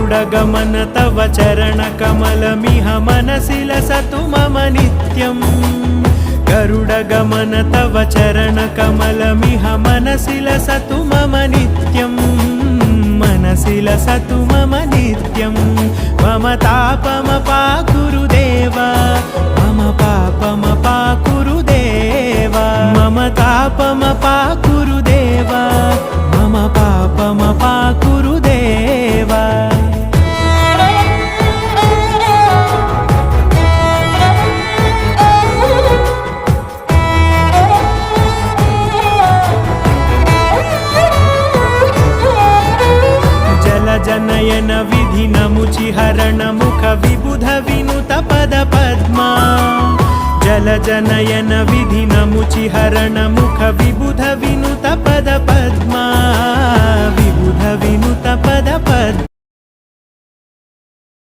गरुडगमन तव चरणकमलमिह मनसि लसतु मम नित्यम् गरुडगमन तव चरणकमलमिह मनसि लसतु मम नित्यम् मनसि लसतु मम नित्यम् मम तापमपाकुरु देव मम पापमपाकुरु देव मम तापमपाकुरु देव मम पापमपाकुरु देव जनयन विधिनमुचिहरण मुख विबुध विनुत पद पद्मा जल जनयन विधिनमुचिहरण मुख विबुध विनुत पद पद्मा विबुध विनुत पद पद्मा